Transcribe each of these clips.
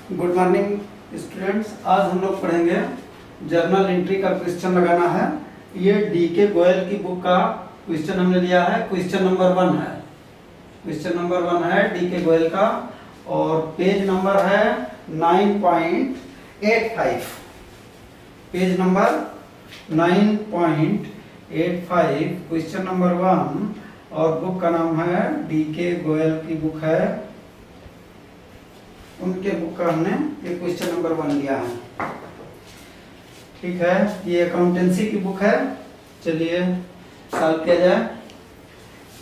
Good morning students. आज हम लोग पढ़ेंगे जर्नल एंट्री का क्वेश्चन लगाना है। ये डीके गोयल की बुक का क्वेश्चन हमने लिया है। क्वेश्चन नंबर 1 है। क्वेश्चन नंबर 1 है डीके गोयल का और पेज नंबर है 9.85। पेज नंबर 9.85 क्वेश्चन नंबर 1 और बुक का नाम है डीके गोयल की बुक है। उनके बुक का हमने ये क्वेश्चन नंबर 1 लिया है। ठीक है, ये अकाउंटेंसी की बुक है। चलिए सॉल्व किया जाए।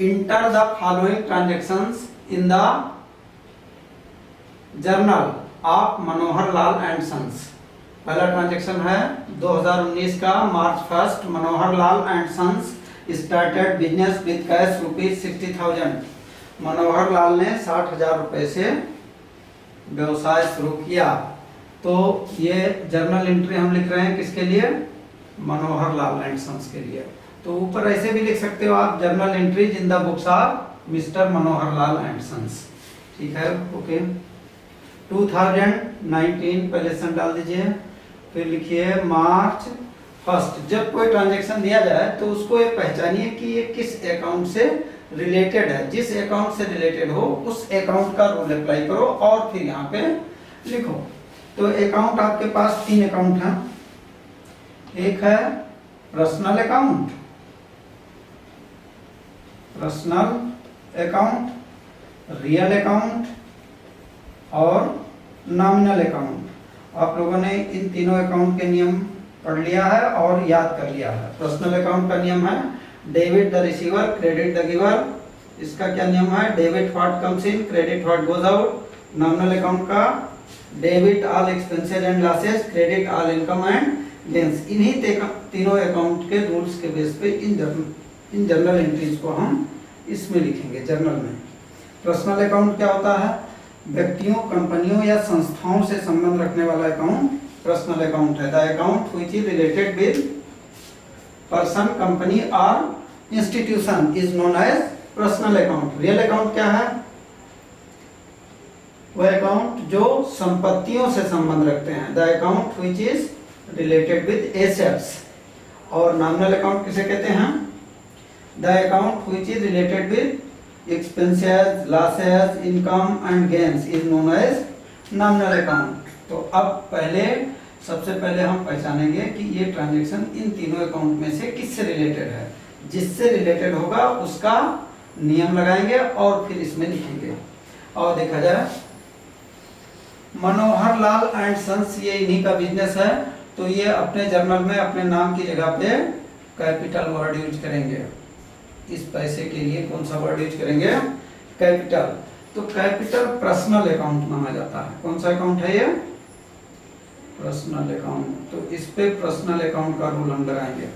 Enter the following transactions in the journal of Manohar Lal and sons. पहला ट्रांजैक्शन है 2019 का March 1 Manohar Lal and sons started business with cash ₹60,000। Manohar Lal ने 60,000 रुपए से व्यवसाय शुरू किया। तो ये जर्नल एंट्री हम लिख रहे हैं किसके लिए? मनोहर लाल एंड सन्स के लिए। तो ऊपर ऐसे भी लिख सकते हो आप, journal entries in the books of mister Manohar Lal and sons. ठीक है, ओके। 2019 पहले सन डाल दीजिए, फिर लिखिए मार्च 1। जब कोई ट्रांजैक्शन दिया जाए तो उसको ये पहचानिए कि ये किस अकाउंट से रिलेटेड है। जिस अकाउंट से रिलेटेड हो उस अकाउंट का रूल अप्लाई करो और फिर यहाँ पे लिखो। तो अकाउंट आपके पास 3 अकाउंट हैं। एक है पर्सनल अकाउंट, रियल अकाउंट और नॉमिनल अकाउंट। आप लोगों ने इन तीनों अकाउंट के नियम पढ़ लिया है और याद कर लिया है। पर्सनल अकाउंट का नियम है debit the receiver, credit the giver. इसका क्या नियम है? Debit what comes in, credit what goes out. Nominal account का debit all expenses and losses, credit all income and gains. इन्हीं तीनों अकाउंट के रूल्स के बेस पे इन जर्नल एंट्रीज को हम इसमें लिखेंगे जर्नल में। पर्सनल अकाउंट क्या होता है? व्यक्तियों, कंपनियों या संस्थाओं से संबंध रखने वाला अकाउंट पर्सनल अकाउंट है। The account which is related with person, company और institution is known as personal account. Real account क्या है? वह अकाउंट जो संपत्तियों से संबंध रखते हैं। The account which is related with assets. और नॉमिनल अकाउंट किसे कहते हैं? The account which is related with expenses, losses, income and gains is known as nominal account. तो अब सबसे पहले हम पहचानेंगे कि ये ट्रांजैक्शन इन तीनों अकाउंट में से किससे रिलेटेड है। जिससे रिलेटेड होगा उसका नियम लगाएंगे और फिर इसमें लिखेंगे। और देखा जाए मनोहर लाल एंड सन्स, ये इन्हीं का बिजनेस है। तो ये अपने जर्नल में अपने नाम की जगह पे कैपिटल वर्ड यूज करेंगे। इस पैसे के लिए कौन सा वर्ड यूज करेंगे? कैपिटल। तो कैपिटल पर्सनल अकाउंट माना जाता है। कौन सा अकाउंट है ये? Personal account. तो इस पे पर्सनल अकाउंट का रूल हम लगाएंगे।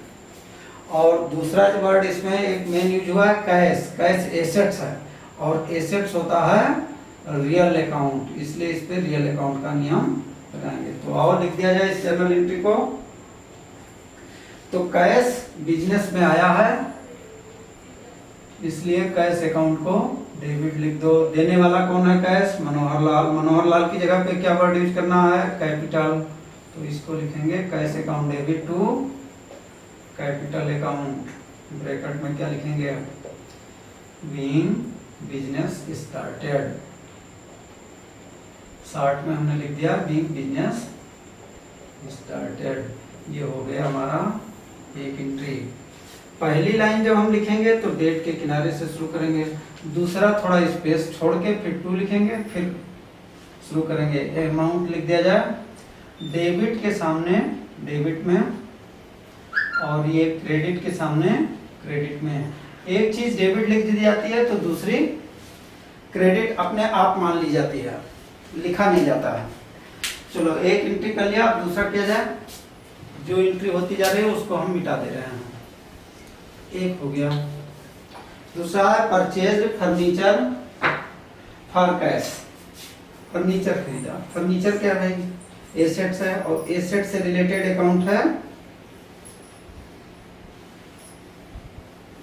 और दूसरा जो वर्ड इसमें एक मेन यूज हुआ है कैश। कैश एसेट्स है और एसेट्स होता है रियल अकाउंट, इसलिए इस पे रियल अकाउंट का नियम लगाएंगे। तो और लिख दिया जाए इस जर्नल एंट्री को। तो कैश बिजनेस में आया है इसलिए कैश अकाउंट को डेबिट लिख दो। देने वाला कौन है? कैश, मनोहर लाल। मनोहर लाल की जगह पे क्या वर्ड यूज करना है? कैपिटल। तो इसको लिखेंगे cash account debit to capital account. Bracket में क्या लिखेंगे? Being business started. शॉर्ट में हमने लिख दिया बीइंग बिजनेस स्टार्टेड। ये हो गया हमारा एक एंट्री। पहली लाइन जब हम लिखेंगे तो डेट के किनारे से शुरू करेंगे। दूसरा थोड़ा स्पेस छोड़ के फिर 2 लिखेंगे, फिर शुरू करेंगे। अमाउंट लिख दिया जाए डेबिट के सामने डेबिट में और ये क्रेडिट के सामने क्रेडिट में। एक चीज डेबिट लिख दी जाती है तो दूसरी क्रेडिट अपने आप मान ली जाती है, लिखा नहीं जाता है। चलो एक एंट्री कर लिया, अब दूसरा किया जाए। जो एंट्री होती जा रही है उसको हम मिटा दे रहे हैं। एक हो गया। दूसरा है purchase furniture for cash. Furniture खरीदा। फर्नीचर क्या है? एसेट्स है और एसेट से रिलेटेड अकाउंट है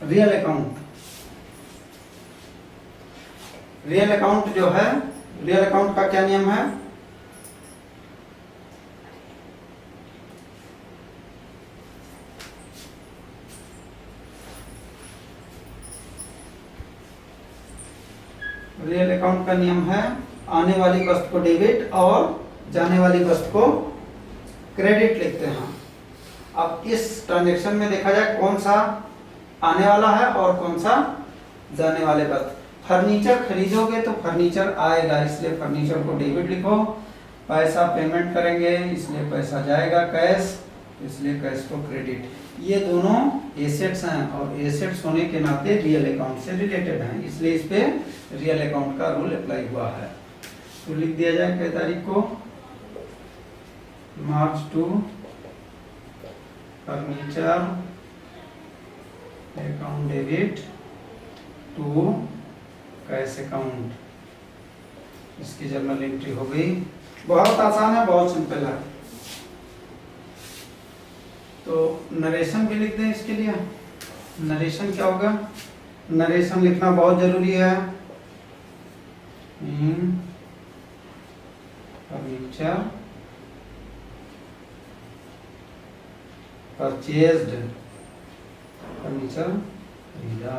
रियल अकाउंट। रियल अकाउंट जो है, रियल अकाउंट का क्या नियम है? रियल अकाउंट का नियम है आने वाली वस्तु को डेबिट और जाने वाली वस्तु को क्रेडिट लिखते हैं। अब इस ट्रांजैक्शन में देखा जाए कौन सा आने वाला है और कौन सा जाने वाले वस्तु। फर्नीचर खरीदोगे तो फर्नीचर आएगा, इसलिए फर्नीचर को डेबिट लिखो। पैसा पेमेंट करेंगे इसलिए पैसा जाएगा कैश, इसलिए कैश को क्रेडिट। ये दोनों एसेट्स हैं और एसेट्स होने के नाते रियल अकाउंट से रिलेटेड हैं, इसलिए इस पे रियल अकाउंट का रूल अप्लाई हुआ है। तो लिख दिया जाए किस तारीख को, March 2 furniture account debit to cash account, इसकी जर्नल एंट्री हो गई। बहुत आसान है, बहुत सिंपल है। तो नरेशन भी लिख दें इसके लिए। नरेशन क्या होगा, नरेशन लिखना बहुत जरूरी है। फर्नीचर परचेज्ड, फर्नीचर खरीदा।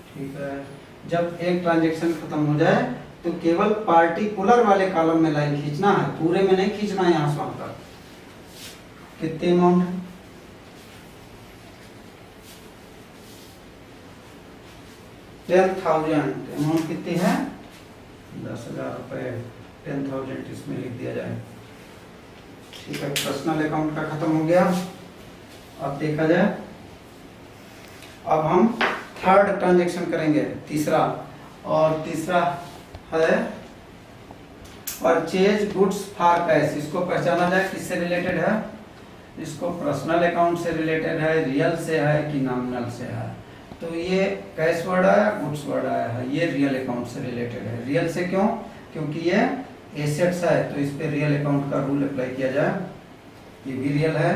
ठीक है, जब एक ट्रांजैक्शन खत्म हो जाए तो केवल पार्टिकुलर वाले कॉलम में लाइन खींचना है, पूरे में नहीं खींचना है। यहां से वहां तक कितने अमाउंट है, 10,000। अमाउंट कितनी है, 10,000 रुपए। 10,000 इसमें लिख दिया जाए। ठीक है, पर्सनल अकाउंट का खत्म हो गया। अब देखा जाए, अब हम थर्ड ट्रांजैक्शन करेंगे, तीसरा। और तीसरा है परचेज गुड्स फॉर कैश। इसको पहचाना जाए किससे रिलेटेड है, इसको पर्सनल अकाउंट से रिलेटेड है, रियल से है कि नॉमिनल से है। तो ये कैश वर्ड आया, गुड्स वर्ड आया है, ये रियल अकाउंट से रिलेटेड है। रियल से क्यों, क्योंकि ये एसेट्स है, तो इस पे रियल अकाउंट का रूल अप्लाई किया जाए। ये भी रियल है,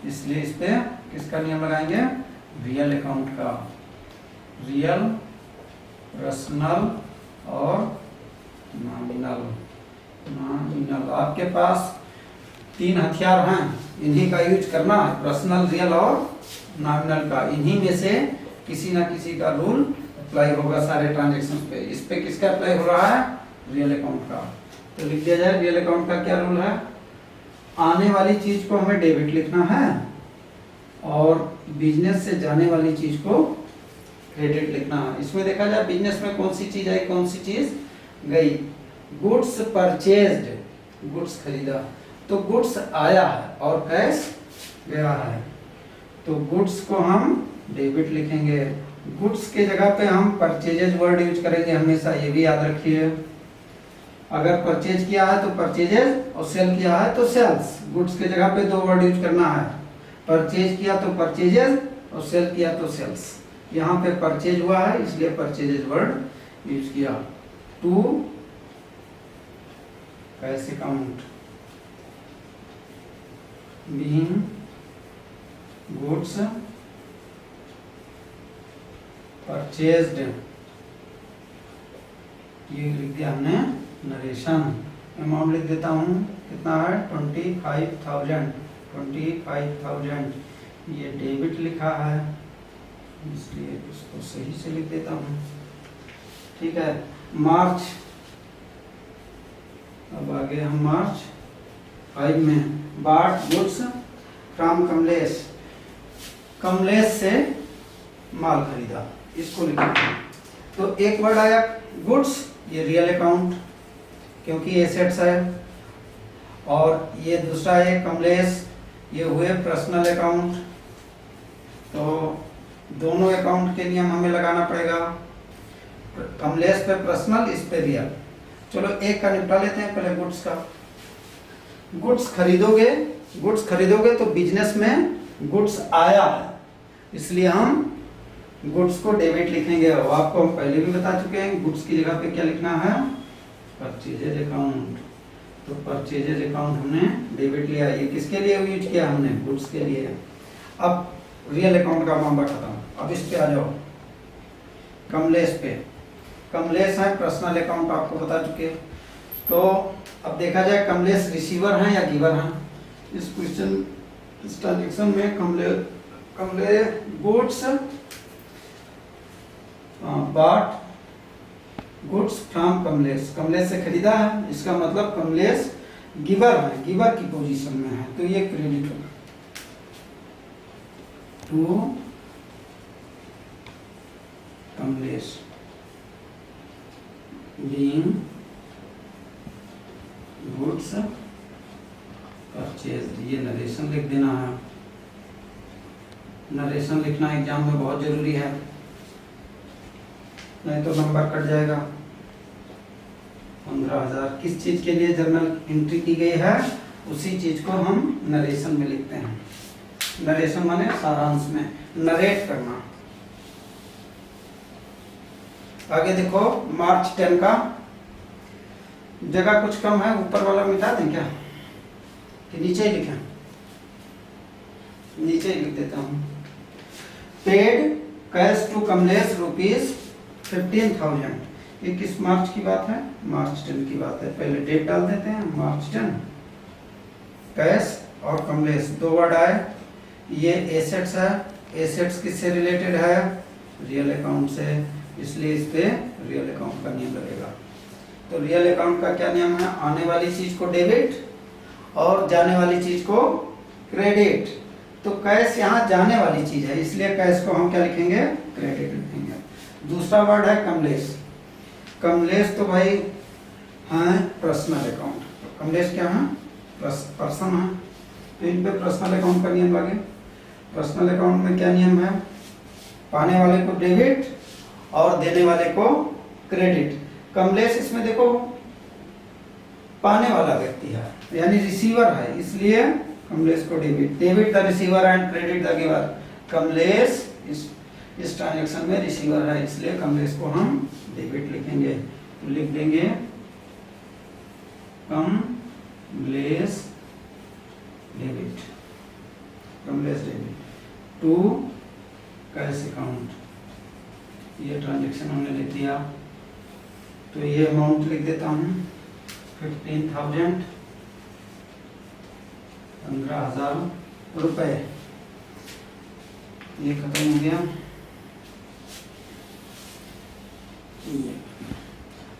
इसलिए इस पे किसका नियम लगाएंगे, रियल अकाउंट का। रियल, पर्सनल और नॉमिनल। नॉमिनल आपके पास 3 हथियार हैं, इन्हीं का यूज करना है, पर्सनल, रियल और नॉमिनल का। इन्हीं में से किसी ना किसी का रूल अप्लाई होगा सारे ट्रांजैक्शन पे। इस पे किसका अप्लाई हो रहा है, रियल अकाउंट का। तो लिख दिया जाए रियल अकाउंट का क्या रूल है, आने वाली चीज को हमें डेबिट लिखना है और बिजनेस से जाने वाली चीज को क्रेडिट लिखना है। इसमें देखा जाए बिजनेस में कौन सी चीज आई, कौन सी चीज गई, गुड्स परचेज्ड, गुड्स खरीदा। तो गुड्स आया है और कैश गया है, तो गुड्स को हम डेबिट लिखेंगे। गुड्स के जगह पे हम परचेजेज वर्ड यूज करेंगे हमेशा, ये भी याद रखिए। अगर परचेज किया है तो परचेजेज और सेल किया है तो सेल्स। गुड्स के जगह पे 2 वर्ड यूज करना है, परचेज किया तो परचेजेज और सेल किया तो सेल्स। यहाँ पे परचेज हुआ है इसलिए परचेजेज वर्ड यूज किया। To cash account being goods purchased, ये लिख दिया हमने नरेशन। अमाउंट लिख देता हूँ, कितना है 25,000। 25,000 ये डेबिट लिखा है, इसलिए इसको सही से लिख देता हूँ। ठीक है, मार्च, अब आगे हम मार्च 5 में बाट गुड्स फ्रॉम कमलेश, कमलेश से माल खरीदा, इसको लिखेंगे। तो एक वर्ड आया गुड्स, ये रियल अकाउंट क्योंकि एसेट्स है, और ये दूसरा है कमलेश, ये हुए पर्सनल अकाउंट। तो दोनों अकाउंट के नियम हमें लगाना पड़ेगा, कमलेश पे पर्सनल, इस पे रियल। चलो एक का निपटा लेते हैं पहले गुड्स का। गुड्स खरीदोगे तो बिजनेस में गुड्स आया है, इसलिए हम गुड्स को डेबिट लिखेंगे। और आपको हम पहले भी बता चुके हैं, गुड्स की जगह पे क्या लिखना है, परचेजेज अकाउंट। तो परचेजेज अकाउंट हमने डेबिट लिया, ये किसके लिए यूज किया हमने, गुड्स के लिए। अब रियल अकाउंट का मामला खत्म। अब इस पे आ जाओ, कमलेश पे। कमलेश है पर्सनल अकाउंट, आपको बता चुके। तो अब देखा जाए कमलेश रिसीवर हैं या गिवर हैं। इस क्वेश्चन, इस ट्रांजेक्शन में Kamlesh goods bought goods from Kamlesh, Kamlesh से खरीदा है, इसका मतलब कमलेश गिवर है, गिवर की पोजीशन में है, तो ये क्रेडिट होगा to Kamlesh being goods purchase. ये नरेशन लिख देना है, नरेशन लिखना एग्जाम में बहुत जरूरी है, नहीं तो नंबर कट जाएगा। 15,000 किस चीज के लिए जर्नल एंट्री की गई है, उसी चीज को हम नरेशन में लिखते हैं। नरेशन माने सारांश में नरेट करना। आगे देखो मार्च 10 का, जगह कुछ कम है, ऊपर वाला मिटा दें क्या कि नीचे ही लिखें? नीचे ही लिख देता हूँ। Paid cash to Kamlesh ₹15,000। ये किस मार्च की बात है? मार्च 10 की बात है। पहले डेट डाल देते हैं, मार्च 10। कैश और कमलेश दो वर्ड आए। ये एसेट्स है, एसेट्स किससे रिलेटेड है? रियल अकाउंट से, इसलिए इस पे रियल अकाउंट का नियम लगेगा। तो रियल अकाउंट का क्या नियम है? आने वाली चीज को डेबिट और जाने वाली चीज को क्रेडिट। तो कैश यहाँ जाने वाली चीज है, इसलिए कैश को हम क्या लिखेंगे? क्रेडिट लिखेंगे। दूसरा वर्ड है कमलेश। कमलेश तो भाई है पर्सनल अकाउंट। कमलेश क्या है? पर्सन है, तो इन पे पर्सनल अकाउंट का नियम लगे। पर्सनल अकाउंट में क्या नियम है? पाने वाले को डेबिट और देने वाले को क्रेडिट। कमलेश इसमें देखो पाने वाला व्यक्ति है, यानी रिसीवर है, इसलिए कमलेश को debit. Debit the receiver and credit the giver. Kamlesh इस ट्रांजैक्शन में रिसीवर है, इसलिए कमलेश को हम डेबिट लिखेंगे। तो लिख देंगे Kamlesh debit, Kamlesh debit to cash account. ये ट्रांजैक्शन हमने लिख दिया, तो ये अमाउंट लिख देता हूँ 15,000, 15,000 रुपए। ये खत्म हो गया।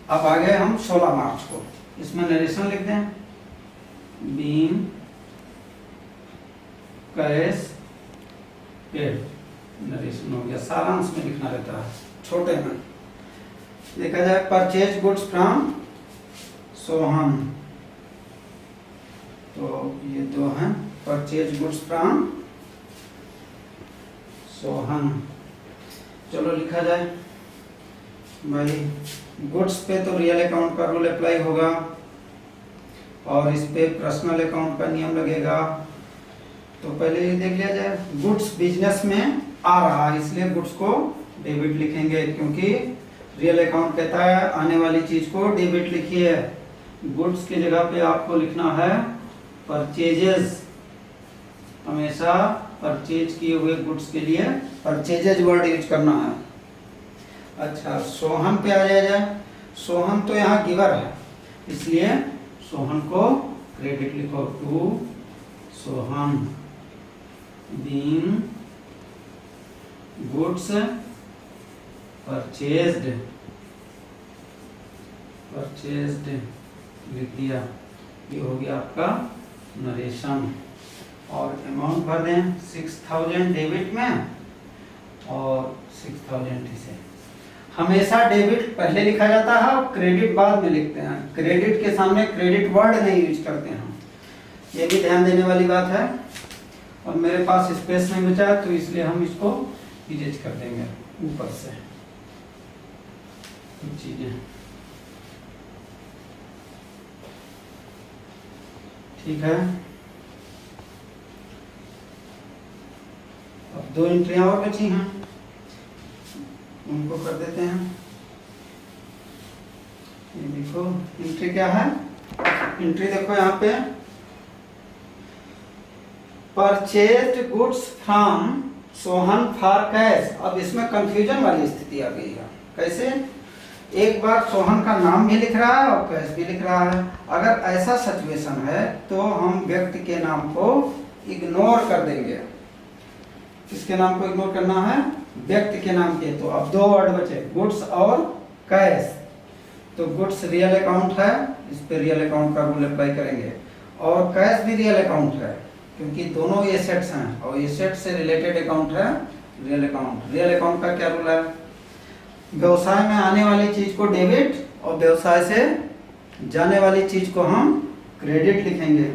अब आ गए हम 16 मार्च को, इसमें नरेशन लिख दें। बीइंग कैश पेड, नरेशन हो गया। सारांश में लिखना रहता है, छोटे में देखा जाए। परचेज गुड्स फ्रॉम सोहन, तो ये दो हैं। परचेज गुड्स फ्रॉम सोहन, चलो लिखा जाए भाई। गुड्स पे तो रियल अकाउंट का रूल अप्लाई होगा और इस पे पर्सनल अकाउंट का नियम लगेगा। तो पहले ये देख लिया जाए। गुड्स बिजनेस में आ रहा है, इसलिए गुड्स को डेबिट लिखेंगे, क्योंकि रियल अकाउंट कहता है आने वाली चीज को डेबिट लिखिए। गुड्स की जगह पे आपको लिखना है परचेजेस। हमेशा परचेज किए हुए गुड्स के लिए परचेजेज वर्ड यूज करना है। अच्छा, सोहन पे आ जाए। सोहन तो यहाँ गिवर है, इसलिए सोहन को क्रेडिट लिखो to Sohan being goods purchased लिख दिया। ये हो गया आपका नरेशन। और अमाउंट भर दें 6,000 डेबिट में और 6,000 इसे। हमेशा डेबिट पहले लिखा जाता है और क्रेडिट बाद में लिखते हैं। क्रेडिट के सामने क्रेडिट वर्ड नहीं यूज करते हैं, ये भी ध्यान देने वाली बात है। और मेरे पास स्पेस नहीं बचा, तो इसलिए हम इसको इरेज कर देंगे ऊपर से कुछ चीजें। ठीक है, अब 2 एंट्रियां और बची हैं, उनको कर देते हैं। ये देखो एंट्री क्या है? एंट्री देखो यहाँ पे, purchased goods from Sohan for cash. अब इसमें कंफ्यूजन वाली स्थिति आ गई है। कैसे? एक बार सोहन का नाम भी लिख रहा है और कैश भी लिख रहा है। अगर ऐसा सिचुएशन है तो हम व्यक्ति के नाम को इग्नोर कर देंगे। किसके नाम को इग्नोर करना है? व्यक्ति के नाम के। तो अब 2 वर्ड बचे, गुड्स और कैश। तो गुड्स रियल अकाउंट है, इस पे रियल अकाउंट का रूल अप्लाई करेंगे। और कैश भी रियल अकाउंट है, क्योंकि दोनों एसेट्स हैं और एसेट से रिलेटेड अकाउंट है रियल अकाउंट। रियल अकाउंट का क्या रूल है? व्यवसाय में आने वाली चीज को डेबिट और व्यवसाय से जाने वाली चीज को हम क्रेडिट लिखेंगे।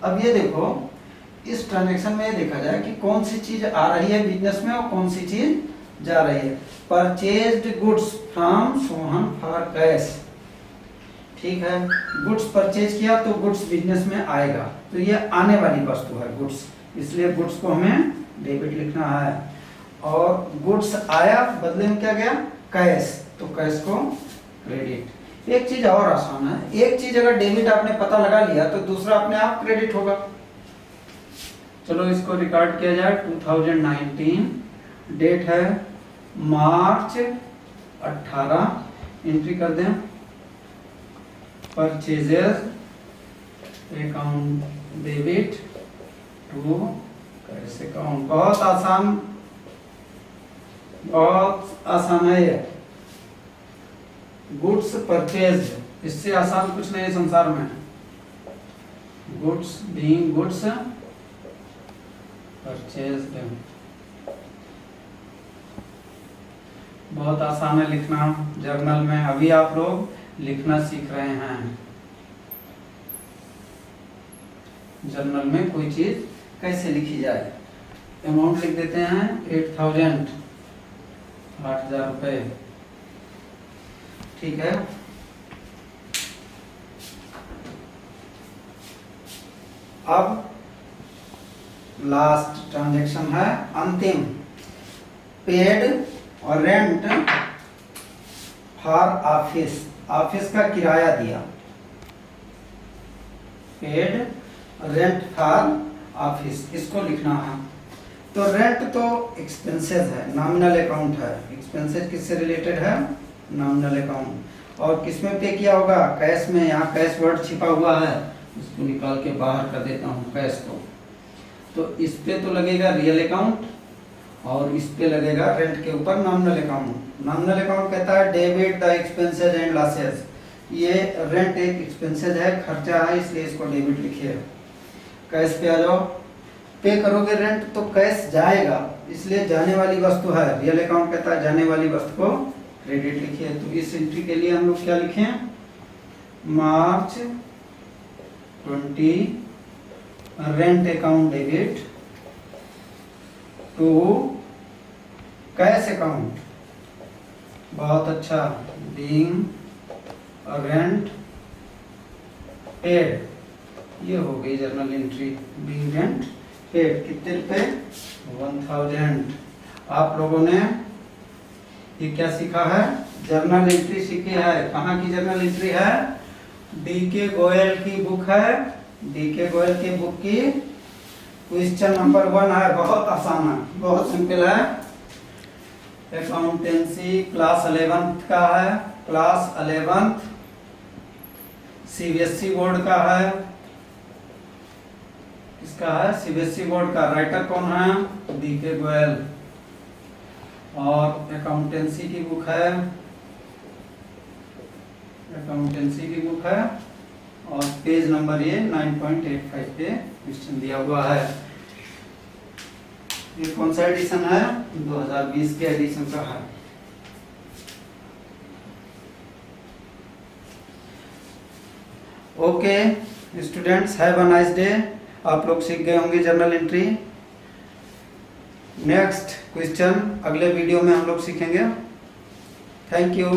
अब ये देखो, इस ट्रांजैक्शन में ये देखा जाए कि कौन सी चीज आ रही है बिजनेस में और कौन सी चीज जा रही है। Purchased goods from Sohan for cash, ठीक है। गुड्स परचेज किया तो गुड्स बिजनेस में आएगा, तो ये आने वाली वस्तु है गुड्स, इसलिए गुड्स को हमें डेबिट लिखना है। और गुड्स आया, बदले में क्या गया? कैश, तो कैश को क्रेडिट। एक चीज और आसान है, एक चीज अगर डेबिट आपने पता लगा लिया तो दूसरा अपने आप क्रेडिट होगा। चलो इसको रिकॉर्ड किया जाए। 2019, डेट है मार्च 18, एंट्री कर दें। Purchases account debit to cash account. बहुत आसान है ये। गुड्स परचेज, इससे आसान कुछ नहीं है संसार में। गुड्स बीइंग गुड्स परचेज्ड, बहुत आसान है लिखना। जर्नल में अभी आप लोग लिखना सीख रहे हैं। जर्नल में कोई चीज कैसे लिखी जाए। अमाउंट लिख देते हैं 8000, 8000 रुपए, ठीक है। अब लास्ट ट्रांजैक्शन है, अंतिम। पेड और रेंट फॉर ऑफिस, ऑफिस का किराया दिया। पेड रेंट फॉर ऑफिस, इसको लिखना है। तो रेंट तो एक्सपेंसेस है, नॉमिनल अकाउंट है। एक्सपेंसेस किससे रिलेटेड है? Nominal account. और किसमें पे किया होगा? कैश में। यहाँ कैश वर्ड छिपा हुआ है, इसको निकाल के बाहर कर देता हूँ कैश को। तो इस पे तो लगेगा रियल अकाउंट और इस पे लगेगा रेंट के ऊपर नॉमिनल अकाउंट। नॉमिनल अकाउंट कहता है debit the expenses and losses. ये रेंट एक एक्सपेंसेस है, खर्चा है, इसलिए इसको डेबिट लिखिए। कैश पे आ जाओ। पे करोगे रेंट तो कैश जाएगा, इसलिए जाने वाली वस्तु है। रियल अकाउंट कहता है जाने वाली वस्तु को क्रेडिट लिखिए। तो इस एंट्री के लिए हम लोग क्या लिखें? March 20 rent account debit to cash account. बहुत अच्छा। बीइंग रेंट पेड, ये हो गई journal entry. Being rent paid कितने रुपए? 1000। आप लोगों ने ये क्या सीखा है? जर्नल एंट्री सीखी है। कहाँ की जर्नल एंट्री है? डीके गोयल की बुक है। डीके गोयल की बुक की क्वेश्चन नंबर 1 है। बहुत आसान है, बहुत सिंपल है। अकाउंटेंसी क्लास 11th का है, क्लास 11th सीबीएसई बोर्ड का है। इसका है सीबीएसई बोर्ड का। राइटर कौन है? डीके गोयल। और अकाउंटेंसी की बुक है, अकाउंटेंसी की बुक है। और पेज नंबर ये 9.85 पे क्वेश्चन दिया हुआ है। ये कौन सा एडिशन है? 2020 के एडिशन का है। Okay students, have a nice day. आप लोग सीख गए होंगे जर्नल एंट्री। नेक्स्ट क्वेश्चन अगले वीडियो में हम लोग सीखेंगे। Thank you.